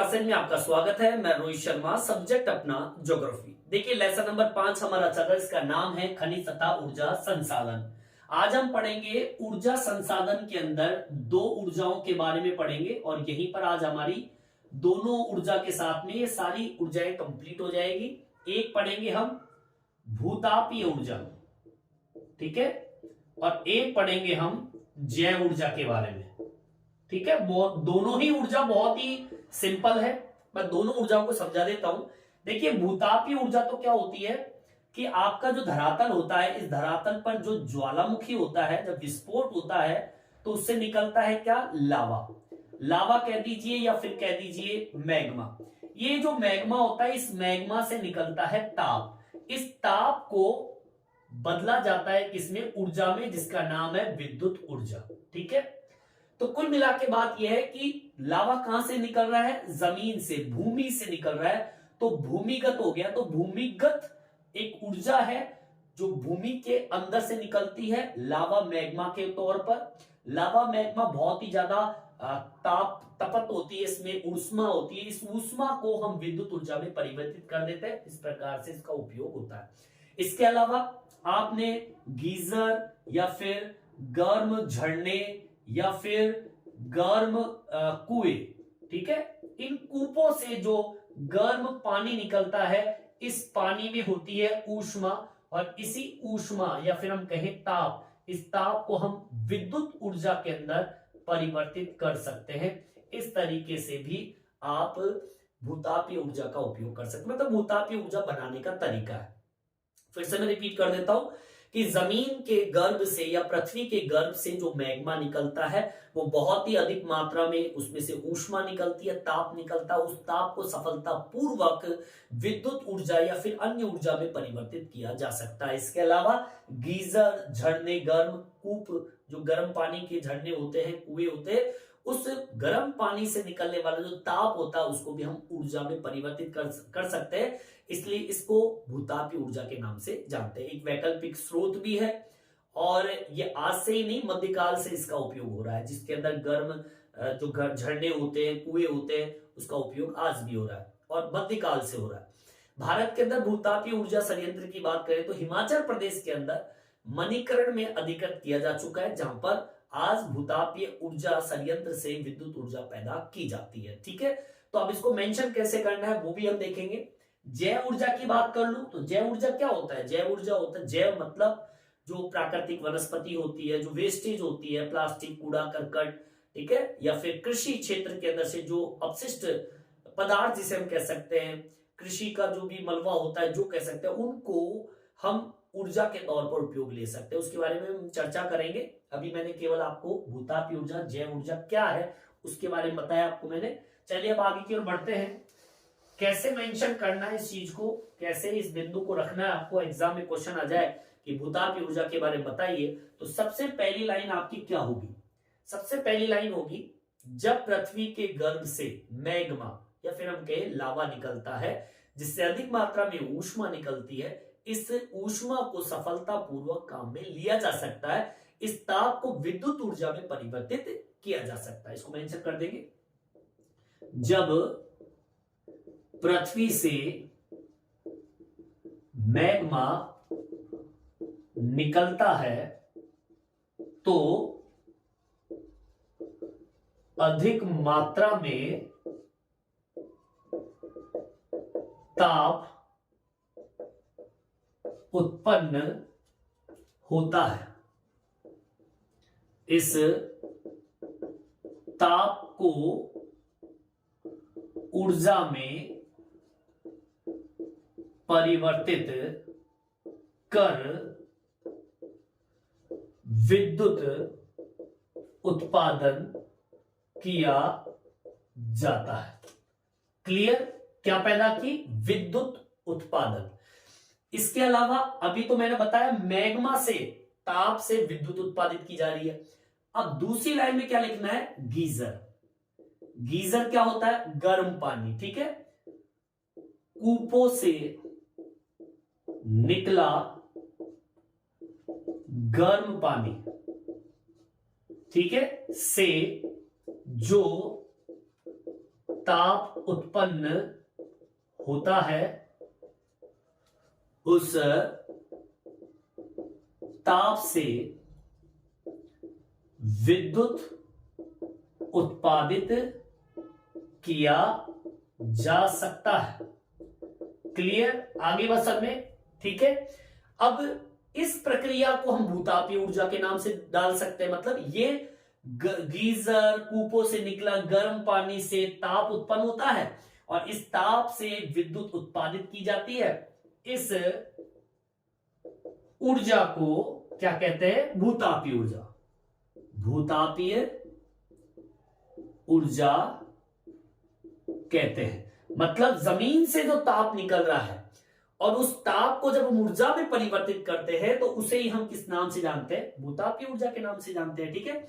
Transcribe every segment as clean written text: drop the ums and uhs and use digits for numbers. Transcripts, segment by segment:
Classes में आपका स्वागत है। मैं रोहित शर्मा, सब्जेक्ट अपना ज्योग्राफी। देखिए लेसन नंबर 5 हमारा चल रहा है, इसका नाम है खनिज तथा ऊर्जा संसाधन। आज हम पढ़ेंगे ऊर्जा संसाधन के अंदर दो ऊर्जाओं के बारे में पढ़ेंगे और यहीं पर आज हमारी दोनों ऊर्जा के साथ में ये सारी ऊर्जाएं कंप्लीट हो जाएगी। एक पढ़ेंगे हम भूतापीय ऊर्जा, ठीक है, और एक पढ़ेंगे हम जैव ऊर्जा के बारे में, ठीक है। दोनों ही ऊर्जा बहुत ही सिंपल है, मैं दोनों ऊर्जाओं को समझा देता हूं। देखिए भूतापीय ऊर्जा तो क्या होती है कि आपका जो धरातल होता है, इस धरातल पर जो ज्वालामुखी होता है, जब विस्फोट होता है तो उससे निकलता है क्या, लावा। लावा कह दीजिए या फिर कह दीजिए मैग्मा। ये जो मैग्मा होता है, इस मैग्मा से निकलता है ताप। इस ताप को बदला जाता है किसमें, ऊर्जा में, जिसका नाम है विद्युत ऊर्जा, ठीक है। तो कुल मिला के बात यह है कि लावा कहां से निकल रहा है, जमीन से, भूमि से निकल रहा है, तो भूमिगत हो गया। तो भूमिगत एक ऊर्जा है जो भूमि के अंदर से निकलती है लावा मैग्मा के तौर पर। लावा मैग्मा बहुत ही ज्यादा ताप तपत होती है, इसमें ऊष्मा होती है। इस ऊष्मा को हम विद्युत ऊर्जा में परिवर्तित कर देते हैं, इस प्रकार से इसका उपयोग होता है। इसके अलावा आपने गीजर या फिर गर्म झरने या फिर गर्म कुएं, ठीक है, इन कूपों से जो गर्म पानी निकलता है, इस पानी में होती है ऊष्मा, और इसी ऊष्मा या फिर हम कहें ताप, इस ताप को हम विद्युत ऊर्जा के अंदर परिवर्तित कर सकते हैं। इस तरीके से भी आप भूतापीय ऊर्जा का उपयोग कर सकते हैं, मतलब भूतापीय ऊर्जा बनाने का तरीका है। फिर से मैं रिपीट कर देता हूं कि जमीन के गर्भ से या पृथ्वी के गर्भ से जो मैग्मा निकलता है, वो बहुत ही अधिक मात्रा में उसमें से ऊष्मा निकलती है, ताप निकलता है। उस ताप को सफलतापूर्वक विद्युत ऊर्जा या फिर अन्य ऊर्जा में परिवर्तित किया जा सकता है। इसके अलावा गीजर, झरने, गर्म कूप, जो गर्म पानी के झरने होते हैं, कुएं होते हैं, उस गर्म पानी से निकलने वाला जो ताप होता है उसको भी हम ऊर्जा में परिवर्तित कर सकते हैं। इसलिए इसको भूतापीय ऊर्जा के नाम से जानते हैं। एक वैकल्पिक स्रोत भी है और ये आज से ही नहीं, मध्यकाल से इसका उपयोग हो रहा है, जिसके अंदर गर्म जो झरने होते हैं, कुएं होते हैं, उसका उपयोग आज भी हो रहा है और मध्यकाल से हो रहा है। भारत के अंदर भूतापीय ऊर्जा संयंत्र की बात करें तो हिमाचल प्रदेश के अंदर मणिकरण में अधिकृत किया जा चुका है, जहां पर आज भूतापीय ऊर्जा संयंत्र से विद्युत ऊर्जा पैदा की जाती है, ठीक है। तो अब इसको मेंशन कैसे करना है वो भी हम देखेंगे। जैव ऊर्जा की बात कर लूं तो जैव ऊर्जा क्या होता है, जैव ऊर्जा होता है, जैव मतलब जो प्राकृतिक वनस्पति होती है, जो वेस्टेज होती है, प्लास्टिक, कूड़ा करकट, ठीक है, या फिर कृषि क्षेत्र के अंदर से जो अपशिष्ट पदार्थ जिसे हम कह सकते हैं, कृषि का जो भी मलबा होता है, जो कह सकते हैं, उनको हम ऊर्जा के तौर पर उपयोग ले सकते हैं। उसके बारे में हम चर्चा करेंगे। अभी मैंने केवल आपको भूतापीय ऊर्जा, जैव ऊर्जा क्या है उसके बारे में बताया आपको मैंने। चलिए अब आगे की ओर बढ़ते हैं। कैसे मेंशन करना है इस चीज को, कैसे इस बिंदु को रखना है, आपको एग्जाम में क्वेश्चन आ जाए कि भूतापीय ऊर्जा के बारे में बताइए, तो सबसे पहली लाइन आपकी क्या होगी, सबसे पहली लाइन होगी, जब पृथ्वी के गर्भ से मैग्मा या फिर हम कहें लावा निकलता है, जिससे अधिक मात्रा में ऊष्मा निकलती है, इस ऊष्मा को सफलतापूर्वक काम में लिया जा सकता है, इस ताप को विद्युत ऊर्जा में परिवर्तित किया जा सकता है। इसको मेंशन कर देंगे। जब पृथ्वी से मैग्मा निकलता है तो अधिक मात्रा में ताप उत्पन्न होता है। इस ताप को ऊर्जा में परिवर्तित कर विद्युत उत्पादन किया जाता है। क्लियर? क्या पैदा की? विद्युत उत्पादन। इसके अलावा अभी तो मैंने बताया मैग्मा से, ताप से विद्युत उत्पादित की जा रही है। अब दूसरी लाइन में क्या लिखना है, गीजर। गीजर क्या होता है, गर्म पानी, ठीक है, कूपों से निकला गर्म पानी, ठीक है, से जो ताप उत्पन्न होता है उस ताप से विद्युत उत्पादित किया जा सकता है। क्लियर? आगे बढ़ सकते हैं। ठीक है, अब इस प्रक्रिया को हम भूतापीय ऊर्जा के नाम से डाल सकते हैं। मतलब ये गीजर, कूपों से निकला गर्म पानी से ताप उत्पन्न होता है और इस ताप से विद्युत उत्पादित की जाती है। इस ऊर्जा को क्या कहते हैं? भूतापीय ऊर्जा। भूतापीय ऊर्जा कहते हैं। मतलब जमीन से जो ताप निकल रहा है और उस ताप को जब हम ऊर्जा में परिवर्तित करते हैं तो उसे ही हम किस नाम से जानते हैं? भूतापीय ऊर्जा के नाम से जानते हैं। ठीक है,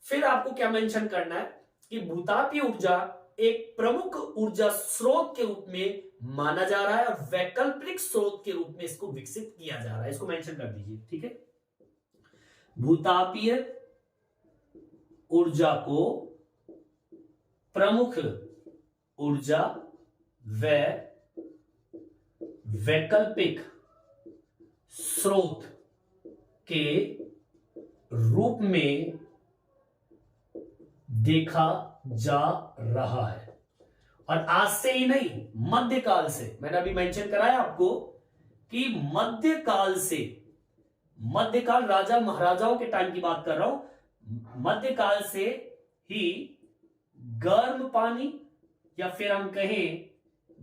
फिर आपको क्या मेंशन करना है कि भूतापीय ऊर्जा एक प्रमुख ऊर्जा स्रोत के रूप में माना जा रहा है और वैकल्पिक स्रोत के रूप में इसको विकसित किया जा रहा है। इसको मेंशन कर दीजिए। ठीक है, भूतापीय ऊर्जा को प्रमुख ऊर्जा व वैकल्पिक स्रोत के रूप में देखा जा रहा है। और आज से ही नहीं, मध्यकाल से। मैंने अभी मेंशन कराया आपको कि मध्यकाल से, मध्यकाल राजा महाराजाओं के टाइम की बात कर रहा हूं, मध्यकाल से ही गर्म पानी या फिर हम कहें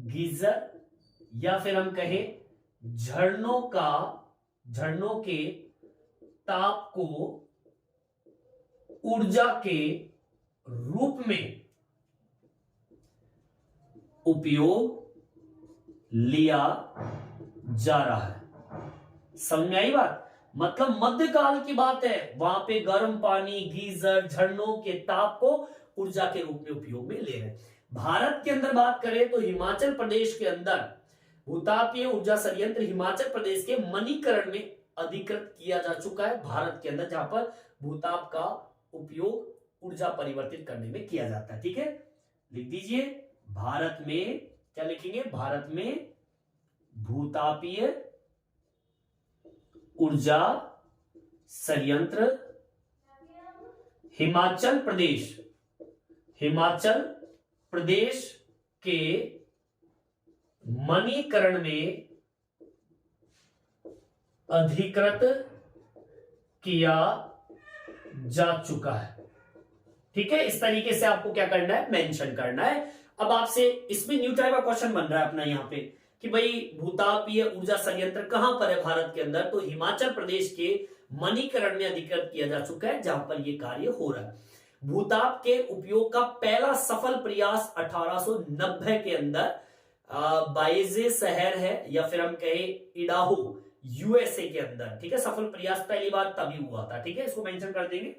गीजर या फिर हम कहें झरनों के ताप को ऊर्जा के रूप में उपयोग लिया जा रहा है। समझ में आई बात? मतलब मध्यकाल की बात है, वहां पे गर्म पानी, गीजर, झरनों के ताप को ऊर्जा के रूप में उपयोग में ले रहे हैं। भारत के अंदर बात करें तो हिमाचल प्रदेश के अंदर भूतापीय ऊर्जा संयंत्र हिमाचल प्रदेश के मणिकरण में अधिकृत किया जा चुका है भारत के अंदर, जहां पर भूताप का उपयोग ऊर्जा परिवर्तित करने में किया जाता है। ठीक है, लिख दीजिए भारत में, क्या लिखेंगे? भारत में भूतापीय ऊर्जा संयंत्र हिमाचल प्रदेश के मणिकरण में अधिकृत किया जा चुका है। ठीक है, इस तरीके से आपको क्या करना है? मेंशन करना है। अब आपसे इसमें न्यू टाइप का क्वेश्चन बन रहा है अपना यहां पे कि भाई भूतापीय ऊर्जा संयंत्र कहां पर है भारत के अंदर? तो हिमाचल प्रदेश के मणिकरण में अधिकृत किया जा चुका है, जहां पर यह कार्य हो रहा है। भूताप के उपयोग का पहला सफल प्रयास 1890 के अंदर बाइजे शहर है या फिर हम कहें इडाहो यूएसए के अंदर। ठीक है, सफल प्रयास पहली बार तभी हुआ था। ठीक है, इसको मेंशन कर देंगे।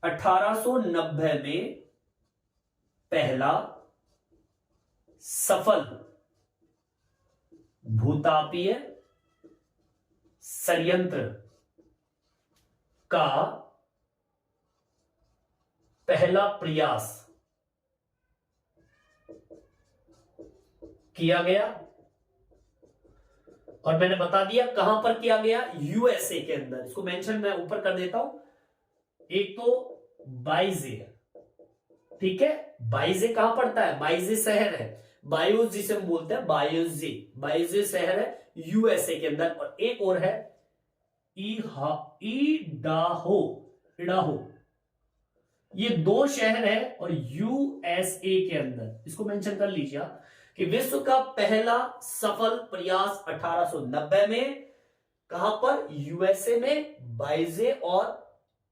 1890 में पहला सफल भूतापीय संयंत्र का पहला प्रयास किया गया और मैंने बता दिया कहां पर किया गया? यूएसए के अंदर। इसको मेंशन मैं ऊपर कर देता हूं। एक तो बाइजे, ठीक है, बाइजे कहां पड़ता है? बाइजे शहर है, बायोज जिसे हम बोलते हैं, बाइजे शहर है यूएसए के अंदर। और एक और है इडाहो, ये दो शहर है और यूएसए के अंदर। इसको मेंशन कर लीजिए कि विश्व का पहला सफल प्रयास 1890 में कहां पर? यूएसए में बाइजे और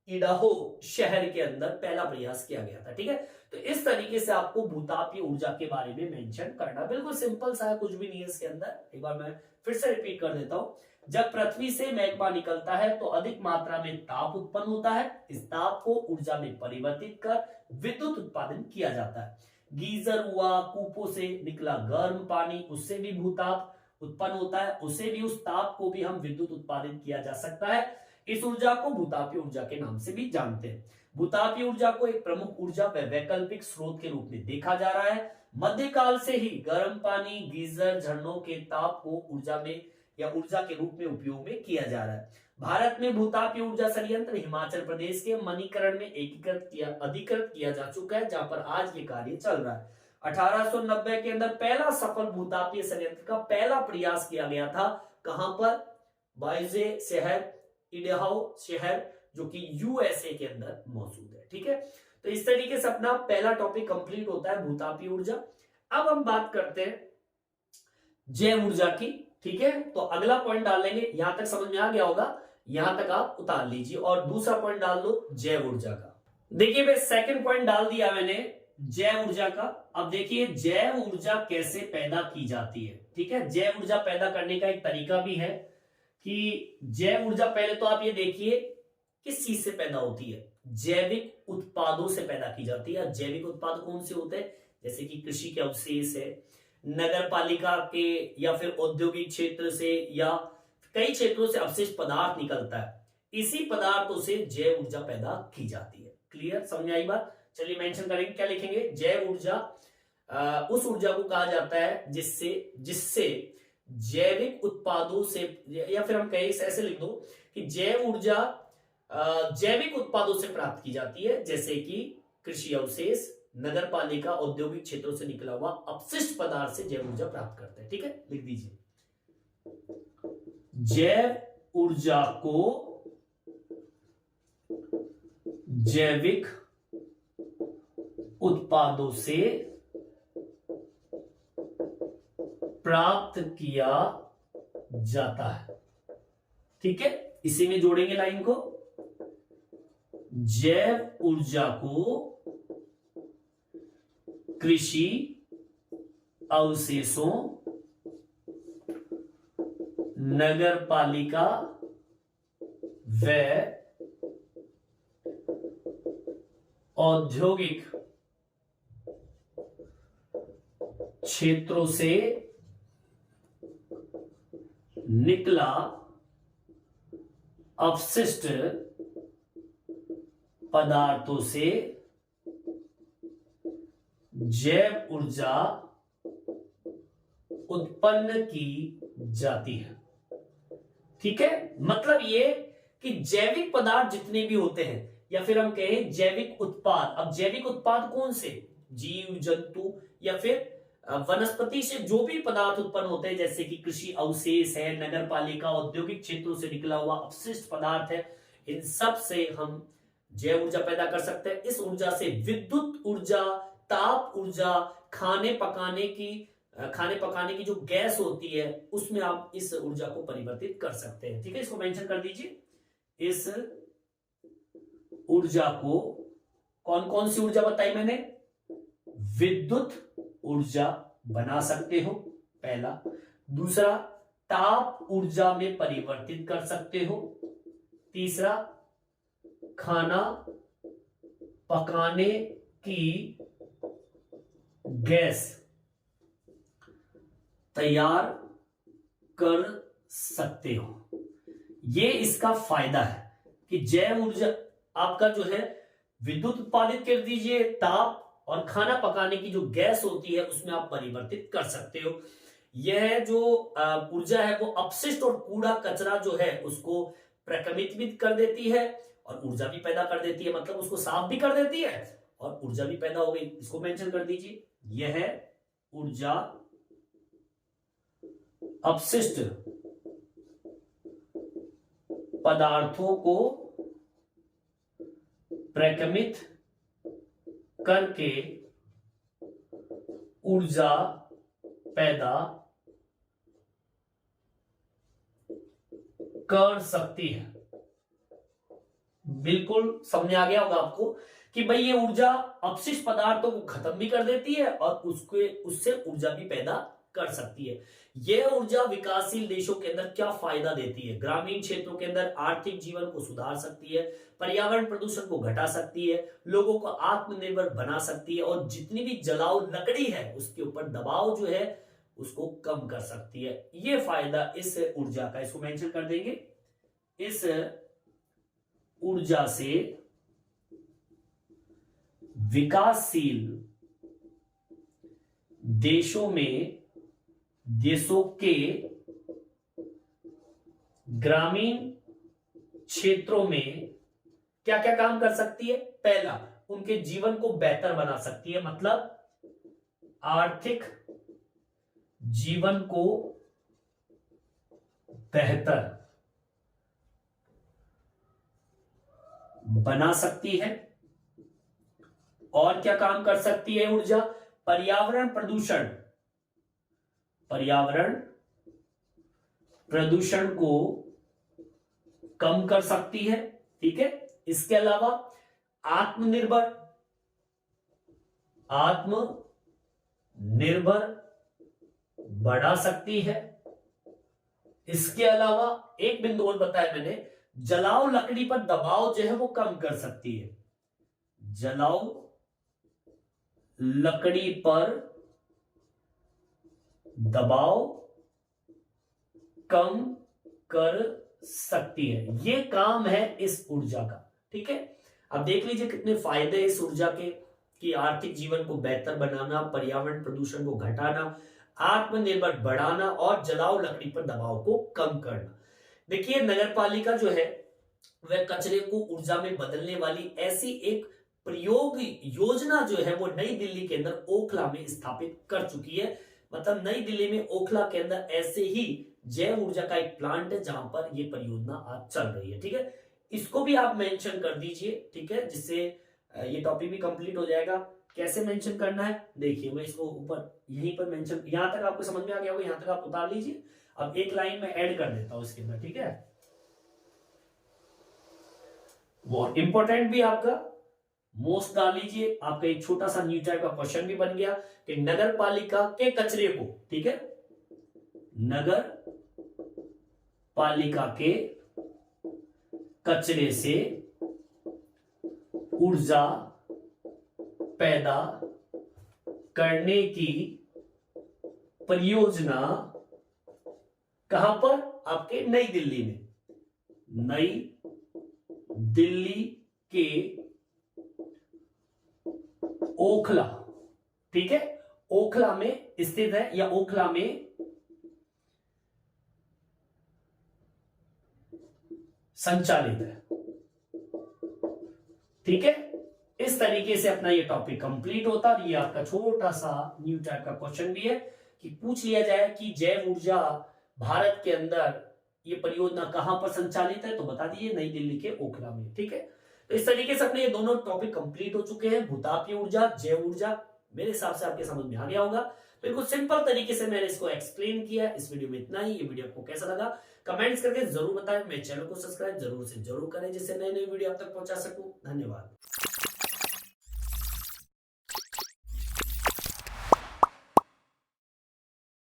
इडाहो शहर के अंदर पहला प्रयास किया गया था। ठीक है, तो इस तरीके से आपको भूतापीय ऊर्जा के बारे में मेंशन करना। बिल्कुल सिंपल सा है, कुछ भी नहीं है इसके अंदर। एक बार मैं फिर से रिपीट कर देता हूं। जब पृथ्वी से मैग्मा निकलता है तो अधिक मात्रा में ताप उत्पन्न होता है। इस ताप को ऊर्जा में परिवर्तित कर विद्युत उत्पादन किया जाता है। गीजर हुआ, कूपों से निकला गर्म पानी, उससे भी भूताप उत्पन्न होता है, उसे भी, उस ताप को भी हम विद्युत उत्पादित किया जा सकता है। इस ऊर्जा को भूतापीय ऊर्जा के नाम से भी जानते हैं। भूतापीय ऊर्जा को एक प्रमुख ऊर्जा व वैकल्पिक स्रोत के रूप में देखा जा रहा है। मध्यकाल से ही गर्म पानी, गीजर, झरनों के ताप को ऊर्जा में या ऊर्जा के रूप में उपयोग में किया जा रहा है। भारत में भूतापीय ऊर्जा संयंत्र हिमाचल प्रदेश के मणिकरण में अधिकृत किया जा चुका है, जहां पर आज ये कार्य चल रहा है। 1890 के अंदर पहला सफल भूतापीय संयंत्र का पहला प्रयास किया गया था। कहां पर? बाइजे शहर, इडाहो शहर, जो कि यूएसए के अंदर मौजूद है। ठीक है, तो इस तरीके से अपना पहला टॉपिक कंप्लीट होता है भूतापीय ऊर्जा। अब हम बात करते हैं जैव ऊर्जा की। ठीक है, तो अगला पॉइंट डाल लेंगे। यहां तक समझ में आ गया होगा, यहां तक आप उतार लीजिए और दूसरा पॉइंट डाल दो जैव ऊर्जा का। देखिए भाई, सेकंड पॉइंट डाल दिया मैंने जैव ऊर्जा का। अब देखिए जैव ऊर्जा कैसे पैदा की जाती है। ठीक है, जैव ऊर्जा पैदा करने का एक तरीका भी है कि जैव ऊर्जा पहले तो आप ये देखिए किस चीज से पैदा होती है। जैविक उत्पादों से पैदा की जाती है। जैविक उत्पाद कौन से होते हैं? जैसे कि कृषि के अवशेष है, नगर पालिका के या फिर औद्योगिक क्षेत्र से या कई क्षेत्रों से अवशिष्ट पदार्थ निकलता है। इसी पदार्थों से जैव ऊर्जा पैदा की जाती है। क्लियर, समझ आई बात? चलिए मेंशन करेंगे, क्या लिखेंगे? जैव ऊर्जा उस ऊर्जा को कहा जाता है जिससे जैविक उत्पादों से, या फिर हम कहें ऐसे लिख दो कि जैव ऊर्जा जैविक उत्पादों से प्राप्त की जाती है, जैसे कि कृषि अवशेष, नगर पालिका, औद्योगिक क्षेत्रों से निकला हुआ अपशिष्ट पदार्थ से जैव ऊर्जा प्राप्त करते हैं। ठीक है, लिख दीजिए जैव ऊर्जा को जैविक उत्पादों से प्राप्त किया जाता है। ठीक है, इसी में जोड़ेंगे लाइन को। जैव ऊर्जा को कृषि अवशेषों, नगर पालिका व औद्योगिक क्षेत्रों से निकला अपशिष्ट पदार्थों से जैव ऊर्जा उत्पन्न की जाती है। ठीक है, मतलब ये कि जैविक पदार्थ जितने भी होते हैं या फिर हम कहें जैविक उत्पाद। अब जैविक उत्पाद कौन से? जीव जंतु या फिर वनस्पति से जो भी पदार्थ उत्पन्न होते हैं, जैसे कि कृषि अवशेष है, नगर पालिका, औद्योगिक क्षेत्रों से निकला हुआ अपशिष्ट पदार्थ है, इन सब से हम जैव ऊर्जा पैदा कर सकते हैं। इस ऊर्जा से विद्युत ऊर्जा, ताप ऊर्जा, खाने पकाने की जो गैस होती है उसमें आप इस ऊर्जा को परिवर्तित कर सकते हैं। ठीक है, इसको मेंशन कर दीजिए। इस ऊर्जा को कौन कौन सी ऊर्जा बताई मैंने? विद्युत ऊर्जा बना सकते हो, पहला। दूसरा, ताप ऊर्जा में परिवर्तित कर सकते हो। तीसरा, खाना पकाने की गैस तैयार कर सकते हो। ये इसका फायदा है कि जैव ऊर्जा आपका जो है विद्युत उत्पादित कर दीजिए, ताप और खाना पकाने की जो गैस होती है उसमें आप परिवर्तित कर सकते हो। यह जो ऊर्जा है वो अपशिष्ट और कूड़ा कचरा जो है उसको प्रकमित भी कर देती है और ऊर्जा भी पैदा कर देती है, मतलब उसको साफ भी कर देती है और ऊर्जा भी पैदा हो गई। इसको मेंशन कर दीजिए। यह ऊर्जा अपशिष्ट पदार्थों को प्रकमित करके ऊर्जा पैदा कर सकती है। बिल्कुल समझ आ गया होगा आपको कि भाई ये ऊर्जा अपशिष्ट पदार्थों को खत्म भी कर देती है और उससे ऊर्जा भी पैदा कर सकती है। यह ऊर्जा विकासशील देशों के अंदर क्या फायदा देती है? ग्रामीण क्षेत्रों के अंदर आर्थिक जीवन को सुधार सकती है, पर्यावरण प्रदूषण को घटा सकती है, लोगों को आत्मनिर्भर बना सकती है और जितनी भी जलाऊ लकड़ी है उसके ऊपर दबाव जो है उसको कम कर सकती है। यह फायदा इस ऊर्जा का, इसको मेंशन कर देंगे। इस ऊर्जा से विकासशील देशों के ग्रामीण क्षेत्रों में क्या क्या काम कर सकती है? पहला, उनके जीवन को बेहतर बना सकती है, मतलब आर्थिक जीवन को बेहतर बना सकती है। और क्या काम कर सकती है ऊर्जा? पर्यावरण प्रदूषण को कम कर सकती है। ठीक है। इसके अलावा आत्मनिर्भर बढ़ा सकती है। इसके अलावा एक बिंदु और बताया मैंने, जलाऊ लकड़ी पर दबाव जो है वो कम कर सकती है। जलाऊ लकड़ी पर दबाव कम कर सकती है। ये काम है इस ऊर्जा का। ठीक है। अब देख लीजिए कितने फायदे इस ऊर्जा के, कि आर्थिक जीवन को बेहतर बनाना, पर्यावरण प्रदूषण को घटाना, आत्मनिर्भर बढ़ाना और जलाऊ लकड़ी पर दबाव को कम करना। देखिए नगरपालिका जो है वह कचरे को ऊर्जा में बदलने वाली ऐसी एक प्रयोग योजना जो है वो नई दिल्ली के अंदर ओखला में स्थापित कर चुकी है। मतलब नई दिल्ली में ओखला के अंदर ऐसे ही जैव ऊर्जा का एक प्लांट है जहां पर ये परियोजना आज चल रही है। ठीक है। इसको भी आप मेंशन कर दीजिए। ठीक है। जिससे ये टॉपिक भी कंप्लीट हो जाएगा। कैसे मेंशन करना है देखिए, मैं इसको ऊपर यहीं पर मेंशन, यहां तक आपको समझ में आ गया होगा, यहां तक आप उतार लीजिए। अब एक लाइन में ऐड कर देता हूं इसके अंदर। ठीक है। वो इंपॉर्टेंट भी आपका मोस्ट डाल लीजिए। आपका एक छोटा सा न्यू टाइप का क्वेश्चन भी बन गया कि नगर पालिका के कचरे को, ठीक है, नगर पालिका के कचरे से ऊर्जा पैदा करने की परियोजना कहां पर? आपके नई दिल्ली में, नई दिल्ली के ओखला, ठीक है, ओखला में स्थित है या ओखला में संचालित है। ठीक है। इस तरीके से अपना ये टॉपिक कंप्लीट होता है। ये आपका छोटा सा न्यू टाइप का क्वेश्चन भी है कि पूछ लिया जाए कि जैव ऊर्जा भारत के अंदर ये परियोजना कहां पर संचालित है, तो बता दीजिए नई दिल्ली के ओखला में। ठीक है। तो इस तरीके से अपने ये दोनों टॉपिक कंप्लीट हो चुके हैं। भूतापीय ऊर्जा, जैव ऊर्जा, मेरे हिसाब से आपके समझ में आ गया होगा। बिल्कुल सिंपल तरीके से मैंने इसको एक्सप्लेन किया। इस वीडियो में इतना ही। ये वीडियो आपको कैसा लगा कमेंट्स करके जरूर बताएं। मेरे चैनल को सब्सक्राइब जरूर से जरूर करें जिससे नए नए वीडियो आप तक पहुंचा सकूं। धन्यवाद।